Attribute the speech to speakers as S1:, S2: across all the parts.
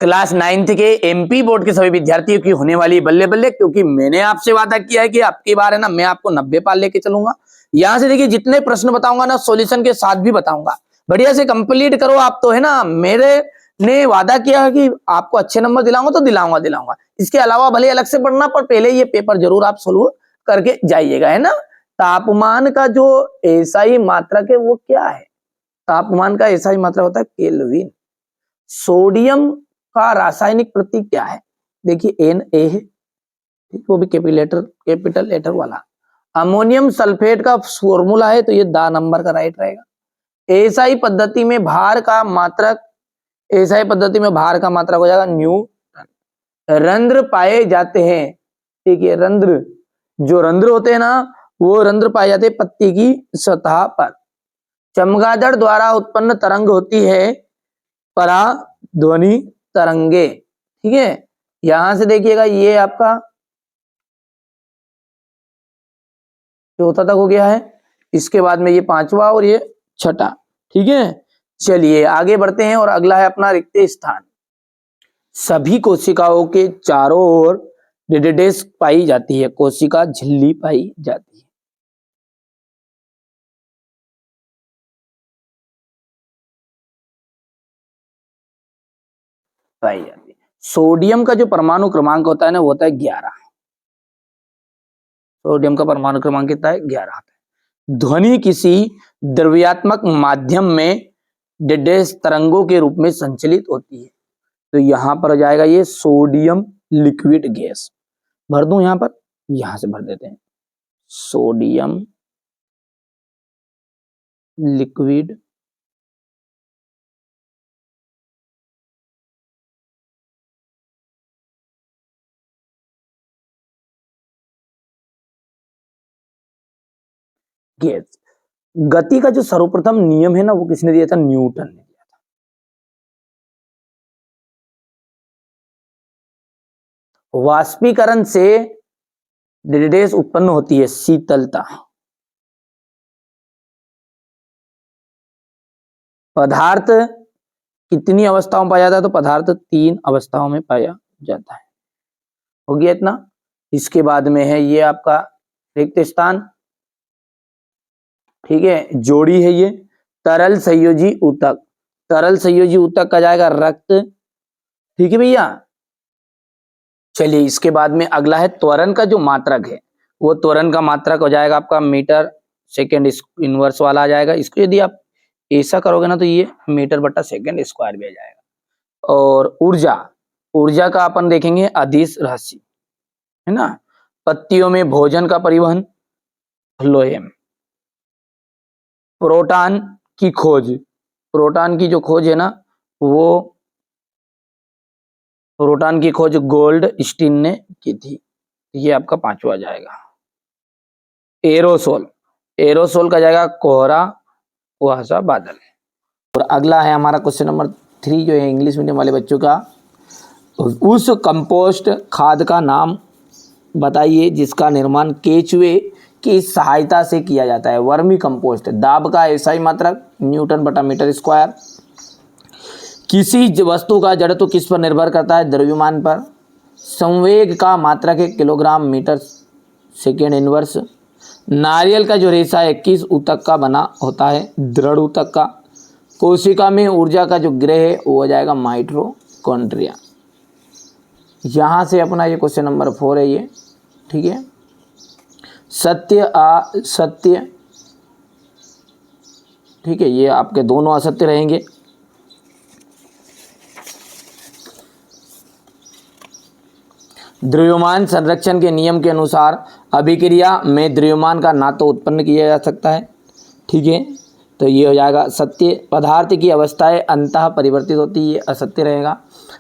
S1: Class 9th के MP board के सभी विद्यार्थियों की होने वाली बल्ले बल्ले, क्योंकि मैंने आपसे वादा किया है कि आपकी बार है ना मैं आपको 90 पार लेके चलूंगा। यहां से देखिए जितने प्रश्न बताऊंगा ना सॉल्यूशन के साथ भी बताऊंगा, बढ़िया से कंप्लीट करो आप तो है ना। मेरे ने वादा किया है कि आपको अच्छे नंबर दिलाऊंगा तो दिलाऊंगा। इसके अलावा भले अलग से पढ़ना, पर पहले ये पेपर जरूर आप सोल्व करके जाइएगा, है ना। तापमान का जो एसआई मात्रक है वो क्या है? तापमान का एसआई मात्रक होता है केल्विन। सोडियम का रासायनिक प्रतीक क्या है? देखिए Na है, वो भी कैपिटल लेटर वाला। अमोनियम सल्फेट का फॉर्मूला है, तो ये दा नंबर का राइट रहेगा। एसआई पद्धति में भार का मात्रक हो जाएगा न्यूटन। रंध्र पाए जाते हैं, ठीक है, जो रंध्र होते हैं ना, वो रंध्र पाए जाते हैं पत्ती की सतह पर। चमगादड़ द्वारा उत्पन्न तरंग होती है पराध्वनि तरंगे, ठीक है। यहां से देखिएगा ये आपका चौथा तक हो गया है, इसके बाद में ये पांचवा और ये छठा, ठीक है। चलिए आगे बढ़ते हैं और अगला है अपना रिक्त स्थान। सभी कोशिकाओं के चारों ओर डेडेस पाई जाती है, कोशिका झिल्ली पाई जाती है। सोडियम का जो परमाणु क्रमांक होता है ना वो होता है 11। सोडियम का परमाणु क्रमांक कितना है? 11 आता है। ध्वनि किसी द्रव्यात्मक माध्यम में डेडेस तरंगों के रूप में संचलित होती है, तो यहां पर हो जाएगा ये सोडियम लिक्विड गैस। भर दूं यहां पर, यहां से भर देते हैं, सोडियम लिक्विड गैस। गति का जो सर्वप्रथम नियम है ना वो किसने दिया था? न्यूटन ने दिया था। वाष्पीकरण से डेडेस उत्पन्न होती है, शीतलता। पदार्थ कितनी अवस्थाओं में पाया जाता है? तो पदार्थ 3 अवस्थाओं में पाया जाता है। हो गया इतना। इसके बाद में है ये आपका रिक्त स्थान, ठीक है, जोड़ी है ये तरल संयोजी ऊतक। तरल संयोजी ऊतक का जाएगा रक्त, ठीक है भैया। चलिए इसके बाद में अगला है त्वरण का जो मात्रक है, वो त्वरण का मात्रक हो जाएगा आपका मीटर सेकेंड इनवर्स वाला आ जाएगा। इसको यदि आप ऐसा करोगे ना तो ये मीटर बटा सेकेंड स्क्वायर भी आ जाएगा। और ऊर्जा का अपन देखेंगे अदिश राशि, है ना। पत्तियों में भोजन का परिवहन, फ्लोएम। प्रोटॉन की जो खोज है ना, वो प्रोटॉन की खोज गोल्ड स्टीन ने की थी, ये आपका 5वां जाएगा। एरोसोल का जाएगा कोहरा, कुहासा, बादल। और अगला है हमारा क्वेश्चन नंबर 3 जो है इंग्लिश मीडियम वाले बच्चों का। उस कंपोस्ट खाद का नाम बताइए जिसका निर्माण केचुए की सहायता से किया जाता है। Vermi compost. दाब का एसआई मात्रक न्यूटन बटा मीटर स्क्वायर। किसी वस्तु का जड़त्व किस पर निर्भर करता है? द्रव्यमान पर। संवेग का मात्रक है किलोग्राम मीटर सेकेंड इनवर्स। नारियल का जो रेशा है किस ऊतक का बना होता है? दृढ़ ऊतक का। कोशिका में ऊर्जा का जो ग्रह है वो हो जाएगा माइटोकॉन्ड्रिया। यहाँ से अपना ये क्वेश्चन नंबर 4 है ये, ठीक है। सत्य असत्य, ठीक है, ये आपके दोनों असत्य रहेंगे। द्रव्यमान संरक्षण के नियम के अनुसार अभिक्रिया में द्रव्यमान का ना तो उत्पन्न किया जा सकता है, ठीक है, तो ये हो जाएगा सत्य। पदार्थ की अवस्थाएं अंतः परिवर्तित होती है, ये असत्य रहेगा।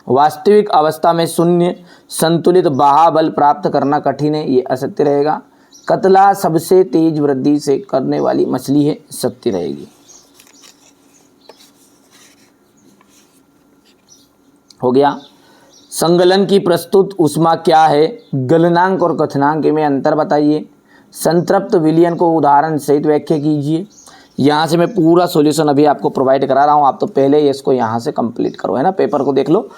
S1: वास्तविक अवस्था में शून्य संतुलित बाह्य प्राप्त करना कठिन है, ये असत्य रहेगा। कतला सबसे तेज वृद्धि से करने वाली मछली है, सत्य रहेगी। हो गया। संगलन की प्रस्तुत ऊष्मा क्या है? गलनांक और कथनांक में अंतर बताइए। संतृप्त विलयन को उदाहरण सहित व्याख्या कीजिए। यहाँ से मैं पूरा सॉल्यूशन अभी आपको प्रोवाइड करा रहा हूँ, आप तो पहले ही इसको यहाँ से कंप्लीट करो, है ना, पेपर को देख लो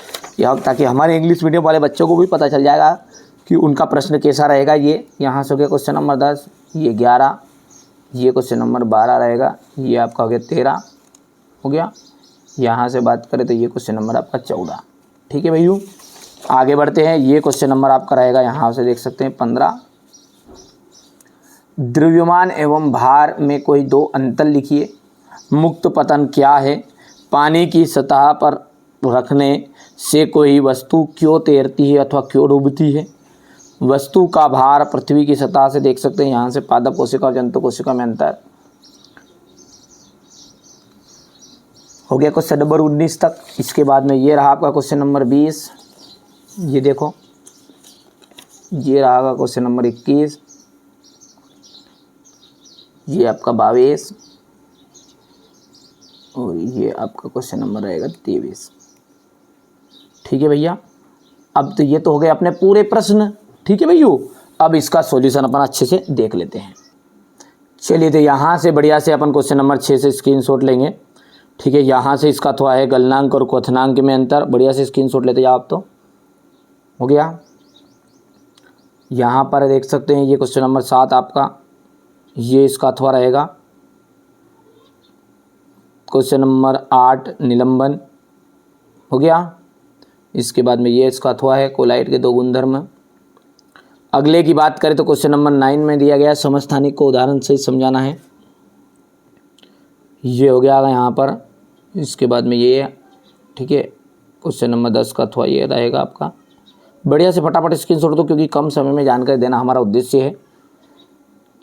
S1: यहाँ, ताकि हमारे इंग्लिश मीडियम वाले बच्चों को भी पता चल जाएगा कि उनका प्रश्न कैसा रहेगा। ये यहाँ से हो गया क्वेश्चन नंबर 10, ये 11, ये क्वेश्चन नंबर 12 रहेगा, ये आपका हो गया 13 हो गया। यहाँ से बात करें तो ये क्वेश्चन नंबर आपका 14। ठीक है भैया, आगे बढ़ते हैं। ये क्वेश्चन नंबर आपका रहेगा, यहाँ से देख सकते हैं 15। द्रव्यमान एवं भार में कोई दो अंतर लिखिए। मुक्त पतन क्या है? पानी की सतह पर रखने से कोई वस्तु क्यों तैरती है अथवा क्यों डूबती है? वस्तु का भार पृथ्वी की सतह से देख सकते हैं, यहाँ से पादप कोशिका और जंतु कोशिका में अंतर हो गया क्वेश्चन नंबर 19 तक। इसके बाद में ये रहा आपका क्वेश्चन नंबर 20, ये देखो, ये रहा क्वेश्चन नंबर 21, ये आपका 22 और ये आपका क्वेश्चन नंबर रहेगा 23। ठीक है भैया, अब तो ये तो हो गए अपने पूरे प्रश्न। ठीक है भैया, अब इसका सॉल्यूशन अपन अच्छे से देख लेते हैं। चलिए, तो यहाँ से बढ़िया से अपन क्वेश्चन नंबर 6 से स्क्रीनशॉट लेंगे। ठीक है, यहाँ से इसका थोड़ा है गलनांक और क्वथनांक में अंतर, बढ़िया से स्क्रीनशॉट लेते जाओ आप, तो हो गया। यहाँ पर देख सकते हैं ये क्वेश्चन नंबर 7 आपका, ये इसका अथवा रहेगा। क्वेश्चन नंबर 8 निलंबन हो गया। इसके बाद में ये इसका अथवा है कोलाइट के दो गुणधर्म। अगले की बात करें तो क्वेश्चन नंबर 9 में दिया गया समस्थानिक को उदाहरण से समझाना है, ये हो गया यहाँ पर। इसके बाद में ये, ठीक है, क्वेश्चन नंबर 10 का अथवा ये रहेगा आपका। बढ़िया से फटाफट स्क्रीनशॉट दो, क्योंकि कम समय में जानकारी देना हमारा उद्देश्य है।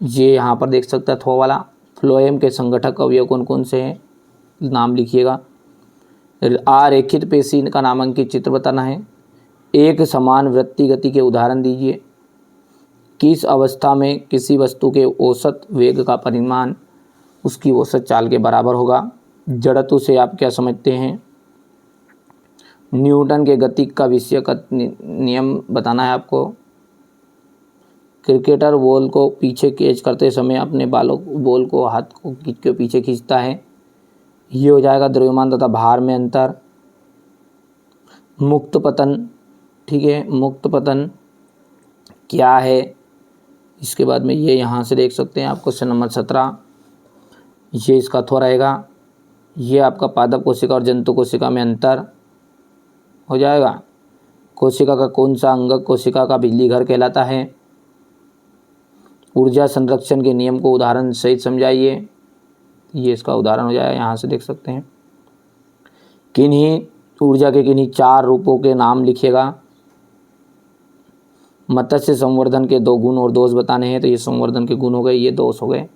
S1: ये यहाँ पर देख सकते हैं अथवा वाला। फ्लोएम के संगठक अवयव कौन कौन से हैं, नाम लिखिएगा। आरेखित पेशी का नामांकित चित्र बताना है। एक समान वृत्ति गति के उदाहरण दीजिए। किस अवस्था में किसी वस्तु के औसत वेग का परिमाण उसकी औसत चाल के बराबर होगा? जड़त्व से आप क्या समझते हैं? न्यूटन के गति का विषय का नियम बताना है आपको। क्रिकेटर बॉल को पीछे कैच करते समय अपने बॉल को हाथ को के पीछे खींचता है, ये हो जाएगा द्रव्यमान तथा भार में अंतर। मुक्त पतन, ठीक है, मुक्त पतन क्या है? इसके बाद में ये यहाँ से देख सकते हैं आप क्वेश्चन नंबर 17, ये इसका अथवा रहेगा। ये आपका पादप कोशिका और जंतु कोशिका में अंतर हो जाएगा। कोशिका का कौन सा अंग कोशिका का बिजली घर कहलाता है? ऊर्जा संरक्षण के नियम को उदाहरण सहित समझाइए, ये इसका उदाहरण हो जाएगा, यहाँ से देख सकते हैं। किन्हीं ऊर्जा के किन्हीं 4 रूपों के नाम लिखिएगा। मत्स्य संवर्धन के 2 गुण और दोष बताने हैं, तो ये संवर्धन के गुण हो गए, ये दोष हो गए।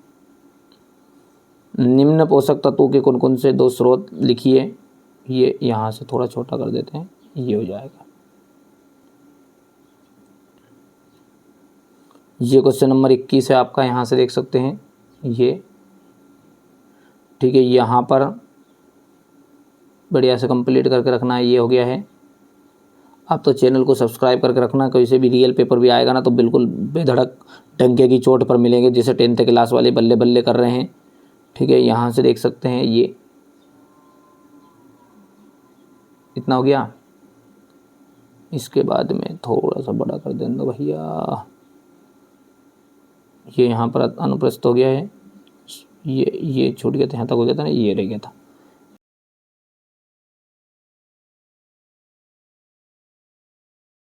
S1: निम्न पोषक तत्वों के कौन कौन से 2 स्रोत लिखिए, ये यहाँ से थोड़ा छोटा कर देते हैं, ये हो जाएगा। ये क्वेश्चन नंबर 21 है आपका, यहाँ से देख सकते हैं ये, ठीक है। यहाँ पर बढ़िया से कंप्लीट करके रखना है, ये हो गया है। आप तो चैनल को सब्सक्राइब करके रखना, कोई से भी रियल पेपर भी आएगा ना तो बिल्कुल बेधड़क डंके की चोट पर मिलेंगे, जैसे 10th क्लास वाले बल्ले बल्ले कर रहे हैं। ठीक है, यहाँ से देख सकते हैं ये इतना हो गया। इसके बाद में थोड़ा सा बड़ा कर देना भैया, ये यहाँ पर अनुप्रस्थ हो गया है, ये छूट गया था, यहाँ तक हो गया था ना, ये रह गया था।